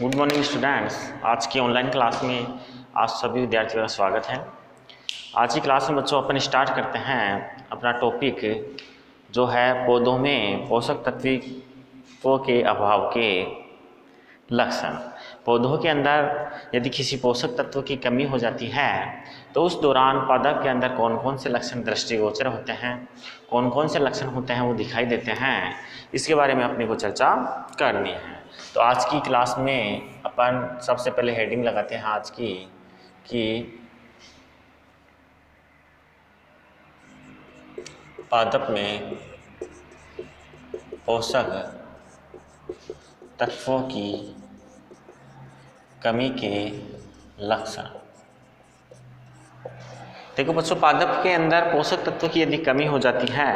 Good morning students. आज की online class में आप सभी विद्यार्थियों का स्वागत है। आज की क्लास में बच्चों अपन स्टार्ट करते हैं अपना टॉपिक जो है पौधों में पोषक तत्वों के अभाव के लक्षण। पौधों के अंदर यदि किसी पोषक तत्व की कमी हो जाती है तो उस दौरान पादप के अंदर कौन कौन से लक्षण दृष्टिगोचर होते हैं, कौन कौन से लक्षण होते हैं वो दिखाई देते हैं, इसके बारे में अपने को चर्चा करनी है। तो आज की क्लास में अपन सबसे पहले हेडिंग लगाते हैं आज की कि पादप में पोषक तत्वों की कमी के लक्षण। देखो बच्चों, पादप के अंदर पोषक तत्व की यदि कमी हो जाती है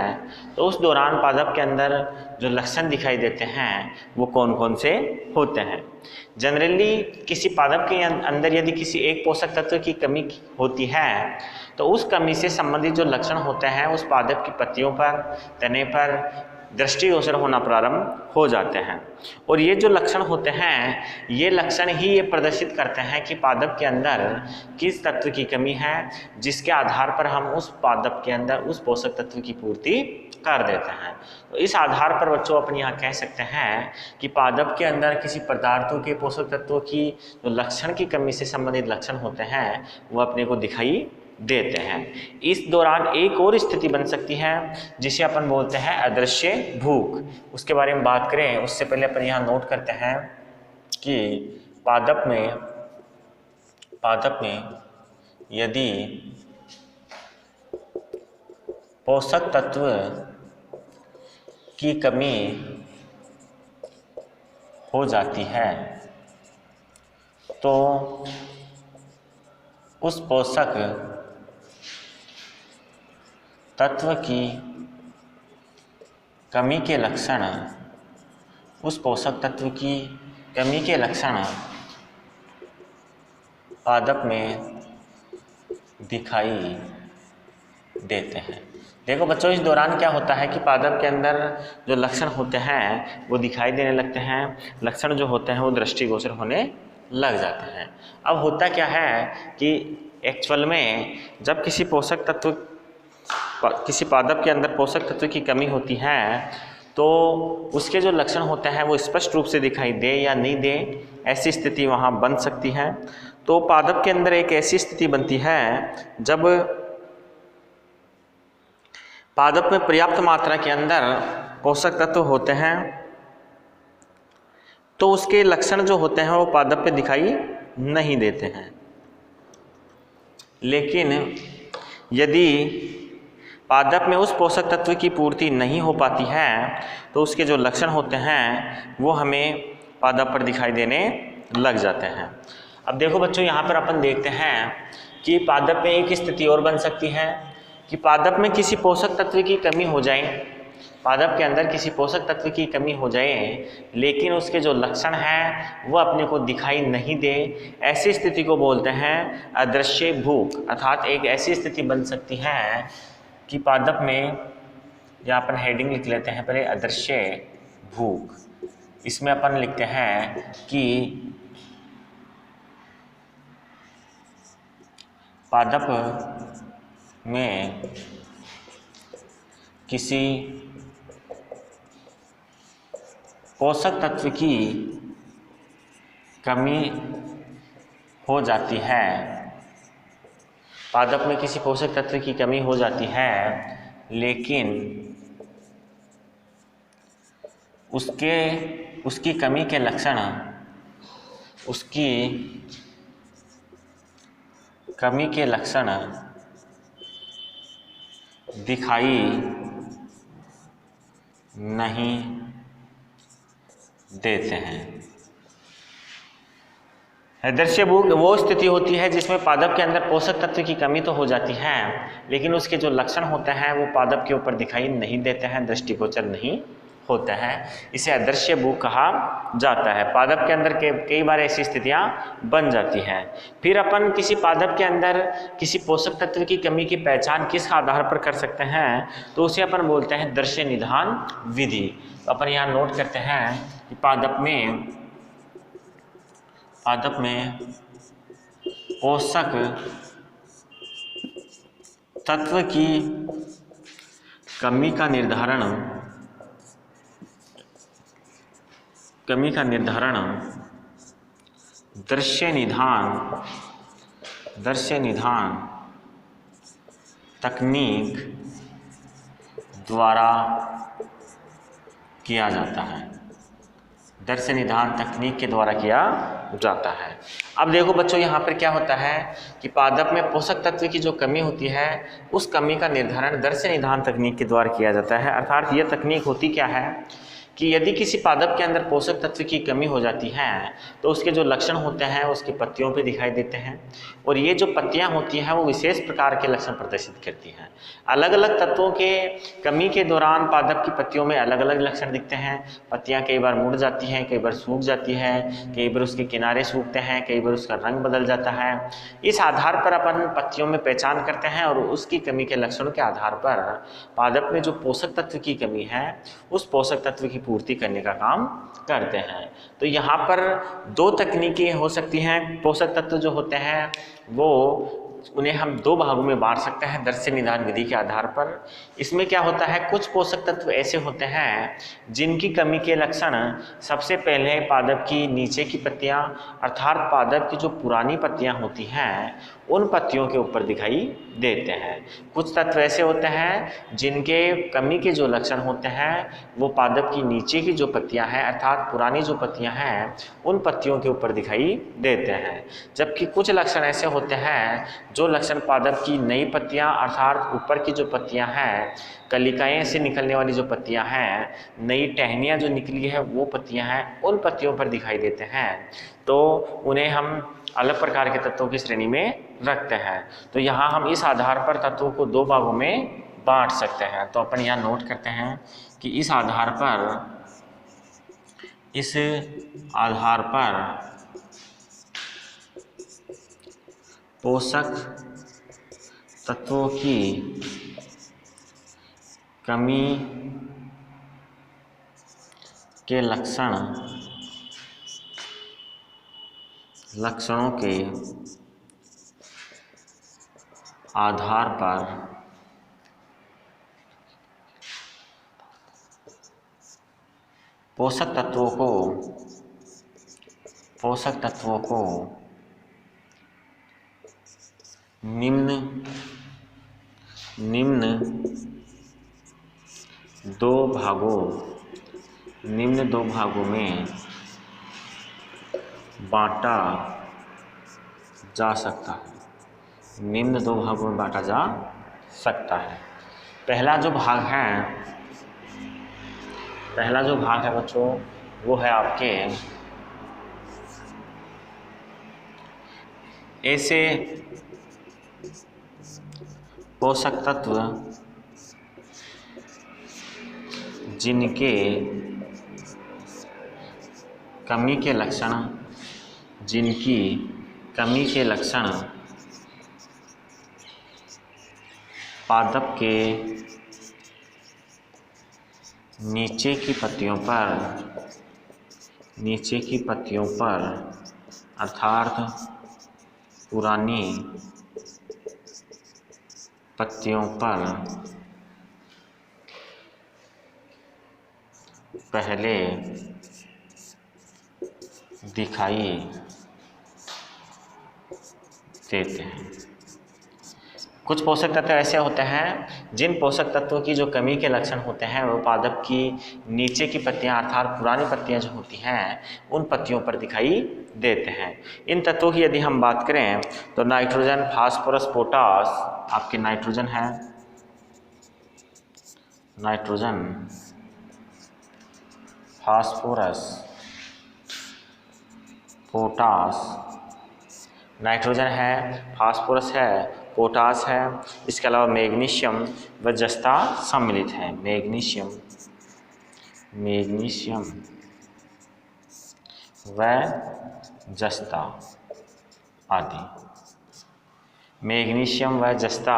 तो उस दौरान पादप के अंदर जो लक्षण दिखाई देते हैं वो कौन कौन से होते हैं। जनरली किसी पादप के अंदर यदि किसी एक पोषक तत्व की कमी होती है तो उस कमी से संबंधित जो लक्षण होते हैं उस पादप की पत्तियों पर, तने पर दृष्टिगोचर होना प्रारंभ हो जाते हैं। और ये जो लक्षण होते हैं ये लक्षण ही ये प्रदर्शित करते हैं कि पादप के अंदर किस तत्व की कमी है, जिसके आधार पर हम उस पादप के अंदर उस पोषक तत्व की पूर्ति कर देते हैं। तो इस आधार पर बच्चों अपन यहाँ कह सकते हैं कि पादप के अंदर किसी पदार्थों के पोषक तत्वों की जो लक्षण की कमी से संबंधित लक्षण होते हैं वो अपने को दिखाई देते हैं। इस दौरान एक और स्थिति बन सकती है जिसे अपन बोलते हैं अदृश्य भूख। उसके बारे में बात करें उससे पहले अपन यहाँ नोट करते हैं कि पादप में यदि पोषक तत्व की कमी हो जाती है तो उस पोषक तत्व की कमी के लक्षण, उस पोषक तत्व की कमी के लक्षण पादप में दिखाई देते हैं। देखो बच्चों, इस दौरान क्या होता है कि पादप के अंदर जो लक्षण होते हैं वो दिखाई देने लगते हैं। लक्षण जो होते हैं वो दृष्टिगोचर होने लग जाते हैं। अब होता क्या है कि एक्चुअल में जब किसी पादप के अंदर पोषक तत्व की कमी होती है तो उसके जो लक्षण होते हैं वो स्पष्ट रूप से दिखाई दे या नहीं दे, ऐसी स्थिति वहाँ बन सकती है। तो पादप के अंदर एक ऐसी स्थिति बनती है जब पादप में पर्याप्त मात्रा के अंदर पोषक तत्व होते हैं तो उसके लक्षण जो होते हैं वो पादप पे दिखाई नहीं देते हैं। लेकिन यदि पादप में उस पोषक तत्व की पूर्ति नहीं हो पाती है तो उसके जो लक्षण होते हैं वो हमें पादप पर दिखाई देने लग जाते हैं। अब देखो बच्चों, यहाँ पर अपन देखते हैं कि पादप में एक स्थिति और बन सकती है कि पादप में किसी पोषक तत्व की कमी हो जाए, पादप के अंदर किसी पोषक तत्व की कमी हो जाए लेकिन उसके जो लक्षण हैं वो अपने को दिखाई नहीं दे, ऐसी स्थिति को बोलते हैं अदृश्य भूख। अर्थात एक ऐसी स्थिति बन सकती है कि पादप में, यहाँ अपन हेडिंग लिख लेते हैं पहले, अदृश्य भूख। इसमें अपन लिखते हैं कि पादप में किसी पोषक तत्व की कमी हो जाती है, पादप में किसी पोषक तत्व की कमी हो जाती है लेकिन उसकी कमी के लक्षण, उसकी कमी के लक्षण दिखाई नहीं देते हैं। अदृश्य भूख वो स्थिति होती है जिसमें पादप के अंदर पोषक तत्व की कमी तो हो जाती है लेकिन उसके जो लक्षण होते हैं वो पादप के ऊपर दिखाई नहीं देते हैं, दृष्टिगोचर नहीं होते हैं। इसे अदृश्य भूख कहा जाता है। पादप के अंदर कई बार ऐसी स्थितियां बन जाती हैं। फिर अपन किसी पादप के अंदर किसी पोषक तत्व की कमी की पहचान किस आधार पर कर सकते हैं तो उसे अपन बोलते हैं दृश्य निदान विधि। तो अपन यहाँ नोट करते हैं कि पादप में पादप में पोषक तत्व की कमी का निर्धारण दृश्य निधान तकनीक द्वारा किया जाता है। दृश्य निधान तकनीक के द्वारा किया जाता है। अब देखो बच्चों, यहाँ पर क्या होता है कि पादप में पोषक तत्व की जो कमी होती है उस कमी का निर्धारण दृश्य निधान तकनीक के द्वारा किया जाता है। अर्थात यह तकनीक होती क्या है कि यदि किसी पादप के अंदर पोषक तत्व की कमी हो जाती है तो उसके जो लक्षण होते हैं उसकी पत्तियों पे दिखाई देते हैं, और ये जो पत्तियां होती हैं वो विशेष प्रकार के लक्षण प्रदर्शित करती हैं। अलग अलग तत्वों के कमी के दौरान पादप की पत्तियों में अलग अलग लक्षण दिखते हैं। पत्तियां कई बार मुड़ जाती हैं, कई बार सूख जाती है, कई बार उसके किनारे सूखते हैं, कई बार उसका रंग बदल जाता है। इस आधार पर अपन पत्तियों में पहचान करते हैं और उसकी कमी के लक्षणों के आधार पर पादप में जो पोषक तत्व की कमी है उस पोषक तत्व की पूर्ति करने का काम करते हैं। तो यहाँ पर दो तकनीकें हो सकती हैं। पोषक तत्व जो होते हैं वो उन्हें हम दो भागों में बांट सकते हैं दृश्य निधान विधि के आधार पर। इसमें क्या होता है, कुछ पोषक तत्व ऐसे होते हैं जिनकी कमी के लक्षण सबसे पहले पादप की नीचे की पत्तियां अर्थात पादप की जो पुरानी पत्तियां होती हैं उन पत्तियों के ऊपर दिखाई देते हैं। कुछ तत्व ऐसे होते हैं जिनके कमी के जो लक्षण होते हैं वो पादप की नीचे की जो पत्तियां हैं अर्थात पुरानी जो पत्तियां हैं उन पत्तियों के ऊपर दिखाई देते हैं। जबकि कुछ लक्षण ऐसे होते हैं जो लक्षण पादप की नई पत्तियां अर्थात ऊपर की जो पत्तियां हैं, कलिकाएं से निकलने वाली जो पत्तियां हैं, नई टहनियां जो निकली है वो पत्तियां हैं, उन पत्तियों पर दिखाई देते हैं। तो उन्हें हम अलग प्रकार के तत्वों की श्रेणी में रखते हैं। तो यहाँ हम इस आधार पर तत्वों को दो भागों में बांट सकते हैं। तो अपन यहाँ नोट करते हैं कि इस आधार पर पोषक तत्वों की कमी के लक्षणों के आधार पर पोषक तत्वों को निम्न दो भागों में बांटा जा सकता है। निम्न दो भागों में बांटा जा सकता है। पहला जो भाग है बच्चों वो है आपके ऐसे पोषक तत्व जिनके कमी के लक्षण पादप के नीचे की पत्तियों पर अर्थात पुरानी पत्तियों पर पहले दिखाई देते हैं। कुछ पोषक तत्व ऐसे होते हैं जिन पोषक तत्वों की जो कमी के लक्षण होते हैं वो पादप की नीचे की पत्तियां अर्थात पुरानी पत्तियां जो होती हैं उन पत्तियों पर दिखाई देते हैं। इन तत्वों की यदि हम बात करें तो नाइट्रोजन, फास्फोरस, पोटास आपके नाइट्रोजन है, नाइट्रोजन, फास्फोरस, पोटास, नाइट्रोजन है, फास्फोरस है, पोटास है, इसके अलावा मैग्नीशियम व जस्ता सम्मिलित है। मैग्नीशियम व जस्ता आदि। मैग्नीशियम व जस्ता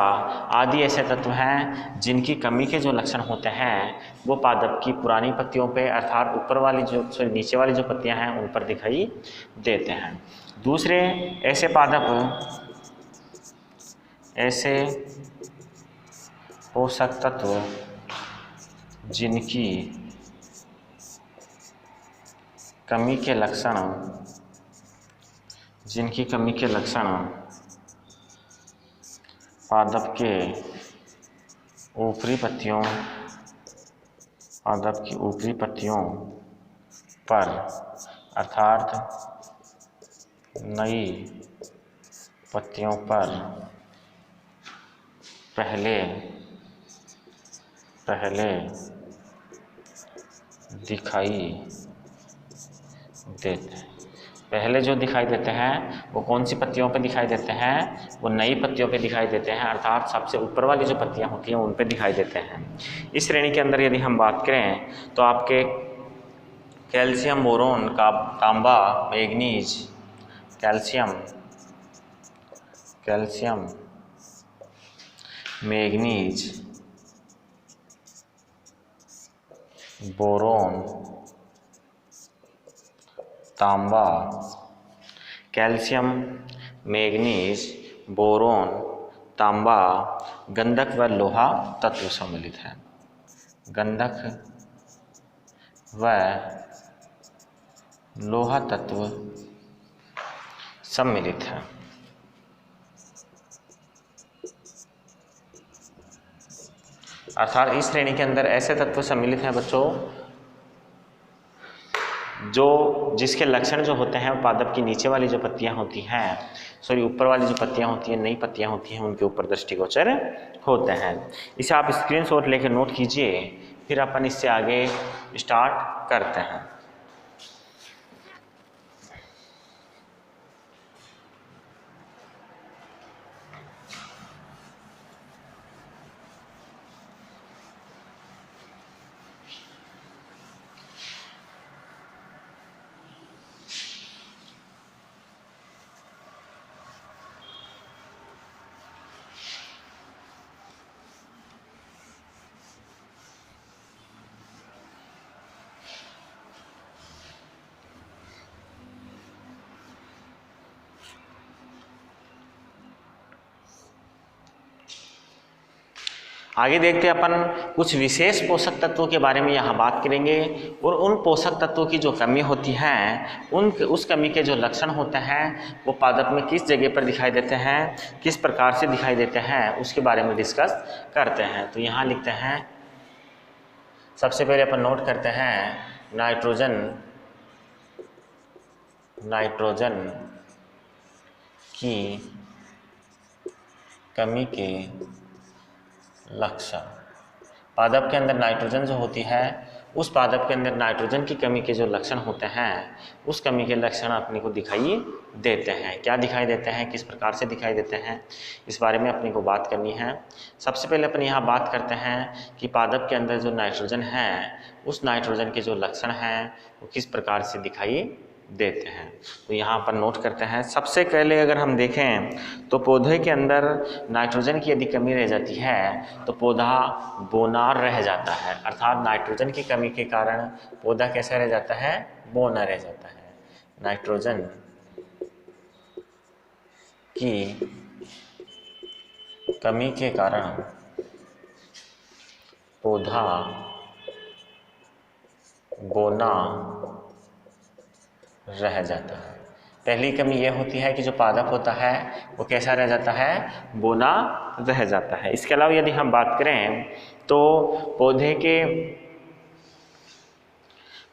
आदि ऐसे तत्व हैं जिनकी कमी के जो लक्षण होते हैं वो पादप की पुरानी पत्तियों पे अर्थात ऊपर वाली जो नीचे वाली जो पत्तियां हैं उन पर दिखाई देते हैं। दूसरे ऐसे पोषक तत्व जिनकी कमी के लक्षण पादप की ऊपरी पत्तियों पर अर्थात नई पत्तियों पर पहले दिखाई देते हैं। पहले जो दिखाई देते हैं वो कौन सी पत्तियों पे दिखाई देते हैं? वो नई पत्तियों पे दिखाई देते हैं, अर्थात सबसे ऊपर वाली जो पत्तियां होती हैं उन पे दिखाई देते हैं। इस श्रेणी के अंदर यदि हम बात करें तो आपके कैल्शियम, बोरोन, तांबा, मैग्नीज, कैल्शियम, मैग्नीज, बोरोन, तांबा, कैल्शियम, मैग्नीज, बोरोन, तांबा गंधक व लोहा तत्व सम्मिलित है। गंधक व लोहा तत्व सम्मिलित है। अर्थात इस श्रेणी के अंदर ऐसे तत्व सम्मिलित हैं बच्चों जिसके लक्षण जो होते हैं पादप की नीचे वाली जो पत्तियां होती हैं ऊपर वाली जो पत्तियां होती हैं, नई पत्तियां होती हैं, उनके ऊपर दृष्टिगोचर होते हैं। इसे आप स्क्रीनशॉट लेकर नोट कीजिए, फिर अपन इससे आगे स्टार्ट करते हैं। आगे देखते हैं अपन कुछ विशेष पोषक तत्वों के बारे में यहाँ बात करेंगे और उन पोषक तत्वों की जो कमी होती है उस कमी के जो लक्षण होते हैं वो पादप में किस जगह पर दिखाई देते हैं, किस प्रकार से दिखाई देते हैं, उसके बारे में डिस्कस करते हैं। तो यहाँ लिखते हैं, सबसे पहले अपन नोट करते हैं नाइट्रोजन की कमी के लक्षण। पादप के अंदर नाइट्रोजन जो होती है, उस पादप के अंदर नाइट्रोजन की कमी के जो लक्षण होते हैं उस कमी के लक्षण अपने को दिखाई देते हैं। क्या दिखाई देते हैं, किस प्रकार से दिखाई देते हैं, इस बारे में अपने को बात करनी है। सबसे पहले अपन यहाँ बात करते हैं कि पादप के अंदर जो नाइट्रोजन है उस नाइट्रोजन के जो लक्षण हैं वो किस प्रकार से दिखाई देते हैं। तो यहाँ पर नोट करते हैं। सबसे पहले अगर हम देखें तो पौधे के अंदर नाइट्रोजन की यदि कमी रह जाती है तो पौधा बोनार रह जाता है, अर्थात नाइट्रोजन की कमी के कारण पौधा कैसा रह जाता है, बोना रह जाता है। नाइट्रोजन की कमी के कारण पौधा बोना रह जाता है। पहली कमी यह होती है कि जो पादप होता है वो कैसा रह जाता है, बोना रह जाता है। इसके अलावा यदि हम बात करें तो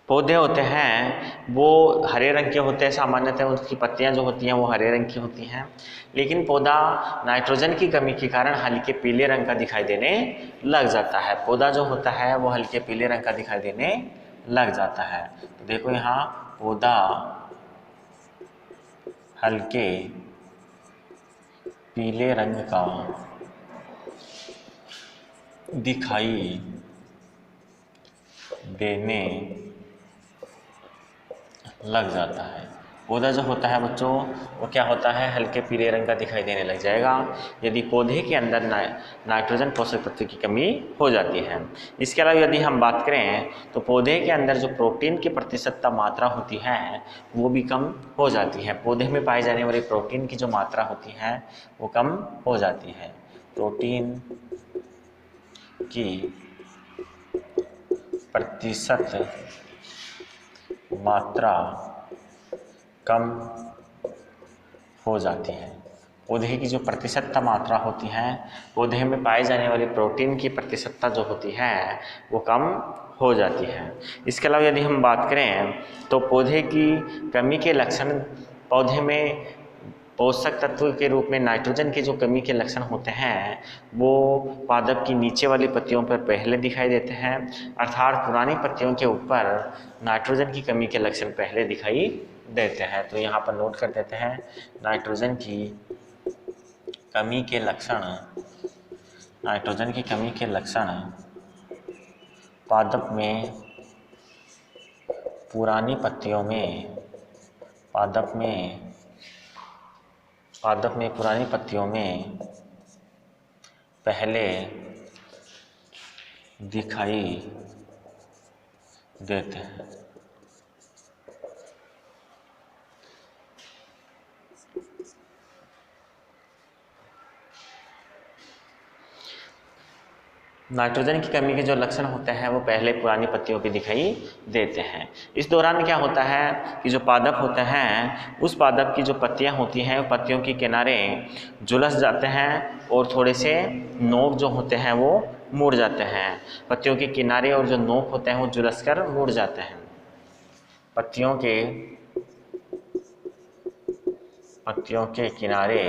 पौधे होते हैं वो हरे रंग के होते हैं, सामान्यतः उनकी पत्तियां जो होती हैं वो हरे रंग की होती हैं, लेकिन पौधा नाइट्रोजन की कमी के कारण हल्के पीले रंग का दिखाई देने लग जाता है। पौधा जो होता है वो हल्के पीले रंग का दिखाई देने लग जाता है। तो देखो यहाँ पौधा हल्के पीले रंग का दिखाई देने लग जाता है। पौधा जो होता है बच्चों वो क्या होता है, हल्के पीले रंग का दिखाई देने लग जाएगा यदि पौधे के अंदर नाइट्रोजन पोषक तत्व की कमी हो जाती है। इसके अलावा यदि हम बात करें तो पौधे के अंदर जो प्रोटीन की प्रतिशतता मात्रा होती है वो भी कम हो जाती है। पौधे में पाए जाने वाली प्रोटीन की जो मात्रा होती है वो कम हो जाती है। प्रोटीन की प्रतिशत मात्रा कम हो जाती है। पौधे की जो प्रतिशतता मात्रा होती है, पौधे में पाए जाने वाली प्रोटीन की प्रतिशतता जो होती है वो कम हो जाती है। इसके अलावा यदि हम बात करें तो पौधे की कमी के लक्षण, पौधे में पोषक तत्व के रूप में नाइट्रोजन के जो कमी के लक्षण होते हैं वो पादप की नीचे वाली पत्तियों पर पहले दिखाई देते हैं, अर्थात पुरानी पत्तियों के ऊपर नाइट्रोजन की कमी के लक्षण पहले दिखाई देते हैं। तो यहाँ पर नोट कर देते हैं नाइट्रोजन की कमी के लक्षण, नाइट्रोजन की कमी के लक्षण पादप में पुरानी पत्तियों में, पादप में पुरानी पत्तियों में पहले दिखाई देते हैं। नाइट्रोजन की कमी के जो लक्षण होते हैं वो पहले पुरानी पत्तियों पे दिखाई देते हैं। इस दौरान क्या होता है कि जो पादप होते हैं उस पादप की जो पत्तियां होती हैं पत्तियों के किनारे झुलस जाते हैं और थोड़े से नोक जो होते हैं वो मुड़ जाते हैं। पत्तियों के किनारे और जो नोक होते हैं वो झुलस कर मुड़ जाते हैं। पत्तियों के किनारे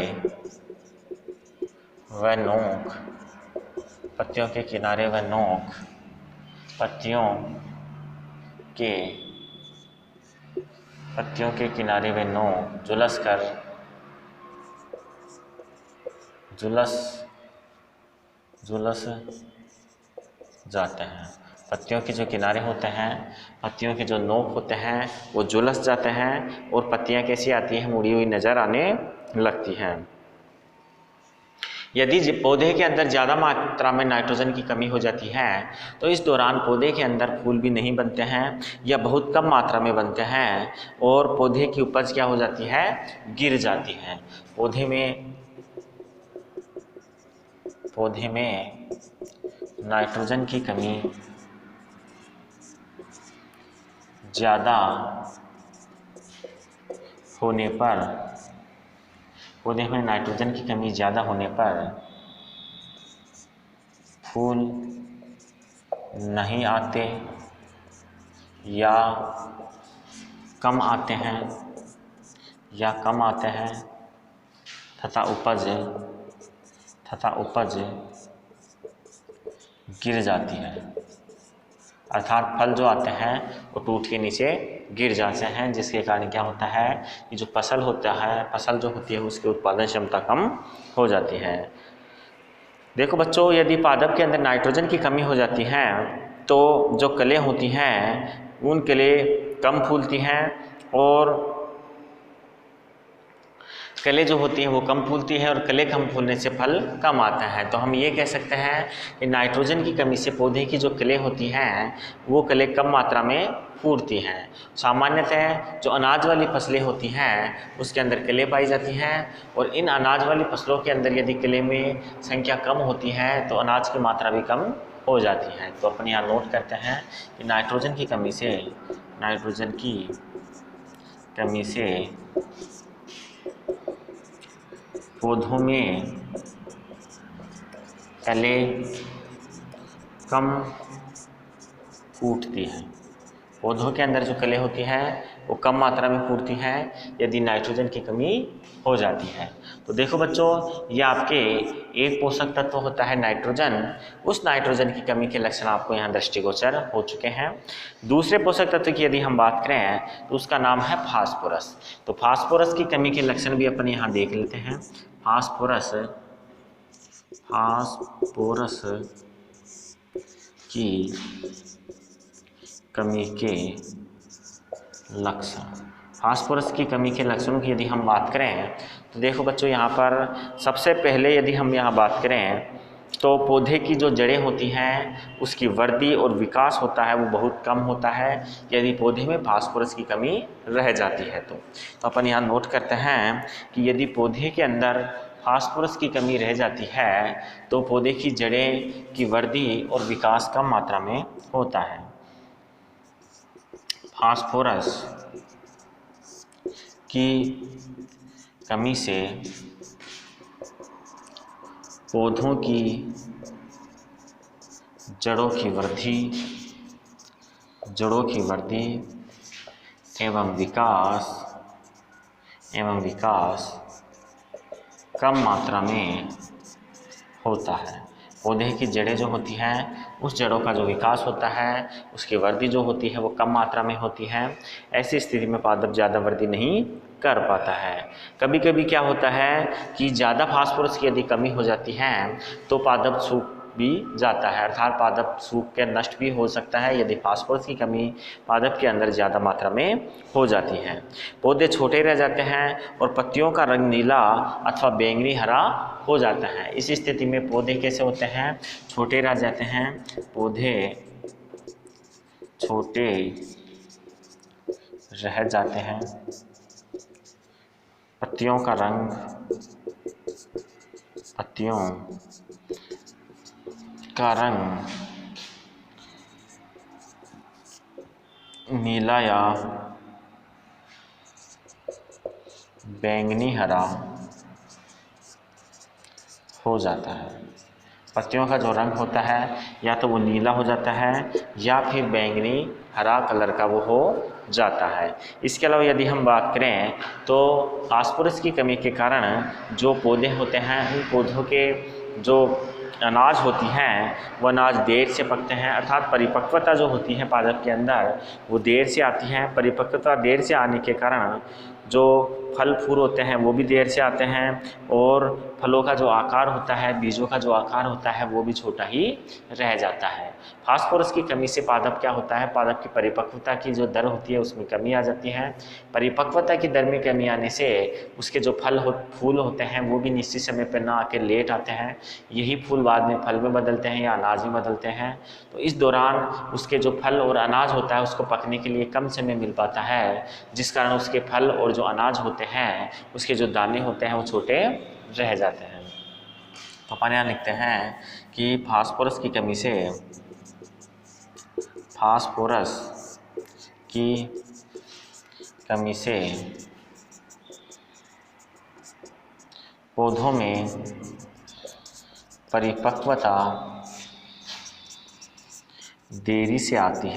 व नोक, पत्तियों के किनारे व नोक, पत्तियों के किनारे व नोक झुलस जाते हैं। पत्तियों के जो किनारे होते हैं, पत्तियों के जो नोक होते हैं वो झुलस जाते हैं और पत्तियां कैसी आती हैं, मुड़ी हुई नजर आने लगती हैं। यदि पौधे के अंदर ज़्यादा मात्रा में नाइट्रोजन की कमी हो जाती है तो इस दौरान पौधे के अंदर फूल भी नहीं बनते हैं या बहुत कम मात्रा में बनते हैं और पौधे की उपज क्या हो जाती है, गिर जाती है। पौधे में नाइट्रोजन की कमी ज़्यादा होने पर, पौधे में नाइट्रोजन की कमी ज़्यादा होने पर फूल नहीं आते या कम आते हैं तथा उपज गिर जाती है। अर्थात फल जो आते हैं वो टूट के नीचे गिर जाते हैं, जिसके कारण क्या होता है कि जो फसल जो होती है उसकी उत्पादन क्षमता कम हो जाती है। देखो बच्चों, यदि पादप के अंदर नाइट्रोजन की कमी हो जाती है तो जो कलियां होती हैं उन कलियां कम फूलती हैं और कलियां जो होती हैं वो कम फूलती है और कलियां कम फूलने से फल कम आता है। तो हम ये कह सकते हैं कि नाइट्रोजन की कमी से पौधे की जो कलियां होती हैं वो कलियां कम मात्रा में फूटती हैं। सामान्यतः जो अनाज वाली फसलें होती हैं उसके अंदर कलियां पाई जाती हैं और इन अनाज वाली फसलों के अंदर यदि कलियों में संख्या कम होती है तो अनाज की मात्रा भी कम हो जाती है। तो अपन यहाँ नोट करते हैं कि नाइट्रोजन की कमी से पौधों में कलियां कम फूटती हैं। पौधों के अंदर जो कलियां होती हैं वो कम मात्रा में फूटती हैं यदि नाइट्रोजन की कमी हो जाती है। तो देखो बच्चों, ये आपके एक पोषक तत्व होता है नाइट्रोजन, उस नाइट्रोजन की कमी के लक्षण आपको यहाँ दृष्टिगोचर हो चुके हैं। दूसरे पोषक तत्व की यदि हम बात करें तो उसका नाम है फास्फोरस। तो फास्फोरस की कमी के लक्षण भी अपन यहाँ देख लेते हैं। फास्फोरस की कमी के लक्षण। फास्फोरस की कमी के लक्षणों की यदि हम बात करें तो देखो बच्चों, यहाँ पर सबसे पहले यदि हम यहाँ बात करें तो पौधे की जो जड़ें होती हैं उसकी वृद्धि और विकास होता है वो बहुत कम होता है यदि पौधे में फास्फोरस की कमी रह जाती है। तो अपन यहाँ नोट करते हैं कि यदि पौधे के अंदर फास्फोरस की कमी रह जाती है तो पौधे की जड़ें की वृद्धि और विकास कम मात्रा में होता है। फास्फोरस की कमी से पौधों की जड़ों की वृद्धि एवं विकास कम मात्रा में होता है। पौधे की जड़ें जो होती हैं उस जड़ों का जो विकास होता है उसकी वृद्धि जो होती है वो कम मात्रा में होती है। ऐसी स्थिति में पादप ज़्यादा वृद्धि नहीं कर पाता है। कभी कभी क्या होता है कि ज़्यादा फास्फोरस की यदि कमी हो जाती है तो पादप सूख भी जाता है, अर्थात पादप सूख के नष्ट भी हो सकता है यदि फास्फोरस की कमी पादप के अंदर ज़्यादा मात्रा में हो जाती है। पौधे छोटे रह जाते हैं और पत्तियों का रंग नीला अथवा बैंगनी हरा हो जाता है। इस स्थिति में पौधे कैसे होते हैं? छोटे रह जाते हैं। पौधे छोटे रह जाते हैं, पत्तियों का रंग नीला या बैंगनी हरा हो जाता है। पत्तियों का जो रंग होता है या तो वो नीला हो जाता है या फिर बैंगनी हरा कलर का वो हो जाता है। इसके अलावा यदि हम बात करें तो फास्फोरस की कमी के कारण जो पौधे होते हैं उन पौधों के जो अनाज होती हैं वो अनाज देर से पकते हैं, अर्थात परिपक्वता जो होती है पादप के अंदर वो देर से आती है। परिपक्वता देर से आने के कारण जो फल फूल होते हैं वो भी देर से आते हैं और फलों का जो आकार होता है, बीजों का जो आकार होता है वो भी छोटा ही रह जाता है। फास्फोरस की कमी से पादप क्या होता है? पादप की परिपक्वता की जो दर होती है उसमें कमी आ जाती है। परिपक्वता की दर में कमी आने से उसके जो फूल होते हैं वो भी निश्चित समय पर ना आकर लेट आते हैं। यही फूल बाद में फल में बदलते हैं या अनाज में बदलते हैं। तो इस दौरान उसके जो फल और अनाज होता है उसको पकने के लिए कम समय मिल पाता है, जिस कारण उसके फल और जो अनाज होते हैं उसके जो दाने होते हैं वो छोटे रह जाते हैं। तो अपन यहाँ लिखते हैं कि फास्फोरस की कमी से पौधों में परिपक्वता देरी से आती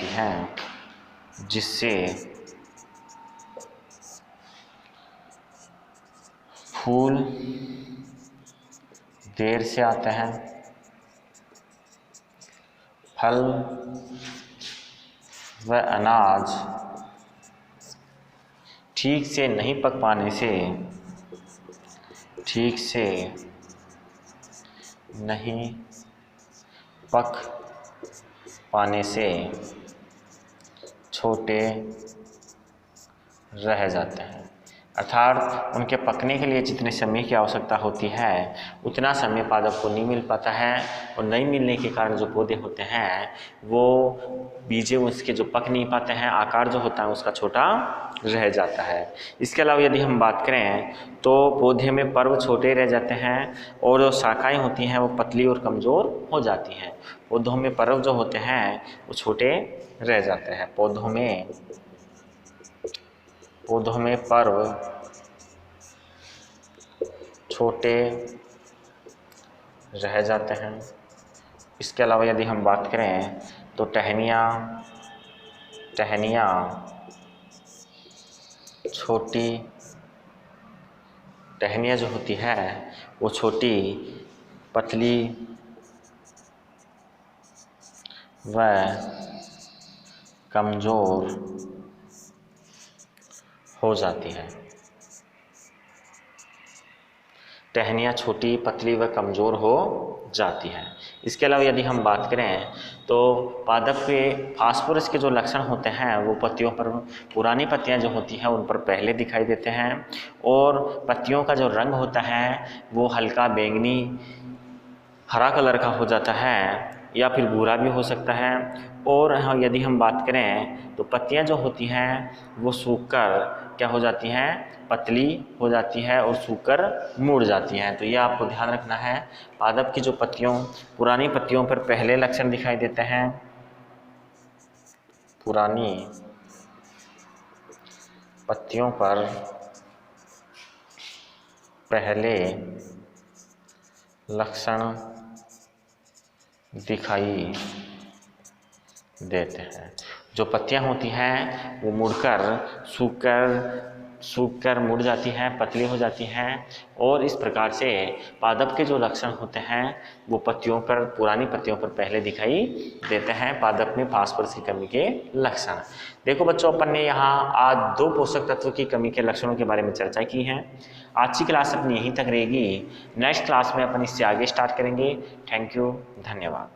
है, जिससे फूल देर से आते हैं, फल व अनाज ठीक से नहीं पक पाने से छोटे रह जाते हैं। अर्थात उनके पकने के लिए जितने समय की आवश्यकता होती है उतना समय पादप को नहीं मिल पाता है और नहीं मिलने के कारण जो पौधे होते हैं वो बीजे उसके जो पक नहीं पाते हैं, आकार जो होता है उसका छोटा रह जाता है। इसके अलावा यदि हम बात करें तो पौधे में पर्व छोटे रह जाते हैं और जो शाखाएं होती हैं वो पतली और कमज़ोर हो जाती हैं। पौधों में पर्व जो होते हैं वो छोटे रह जाते हैं। पौधों में पर्व छोटे रह जाते हैं। इसके अलावा यदि हम बात करें तो टहनियाँ जो होती है वो छोटी, पतली व कमज़ोर हो जाती है। टहनियाँ छोटी, पतली व कमज़ोर हो जाती हैं। इसके अलावा यदि हम बात करें तो पादप के फास्फोरस के जो लक्षण होते हैं वो पत्तियों पर, पुरानी पत्तियां जो होती हैं उन पर पहले दिखाई देते हैं, और पत्तियों का जो रंग होता है वो हल्का बैंगनी हरा कलर का हो जाता है या फिर भूरा भी हो सकता है। और यदि हम बात करें तो पत्तियां जो होती हैं वो सूखकर क्या हो जाती हैं, पतली हो जाती है और सूखकर मुड़ जाती हैं। तो ये आपको ध्यान रखना है, पादप की जो पत्तियों, पुरानी पत्तियों पर पहले लक्षण दिखाई देते हैं, पुरानी पत्तियों पर पहले लक्षण दिखाई देते हैं। जो पत्तियां होती हैं वो मुड़कर सूखकर मुड़ जाती हैं, पतली हो जाती हैं, और इस प्रकार से पादप के जो लक्षण होते हैं वो पत्तियों पर, पुरानी पत्तियों पर पहले दिखाई देते हैं, पादप में फास्फोरस की कमी के लक्षण। देखो बच्चों, अपन ने यहाँ आज 2 पोषक तत्व की कमी के लक्षणों के बारे में चर्चा की है। आज की क्लास अपनी यहीं तक रहेगी। नेक्स्ट क्लास में अपन इससे आगे स्टार्ट करेंगे। थैंक यू, धन्यवाद।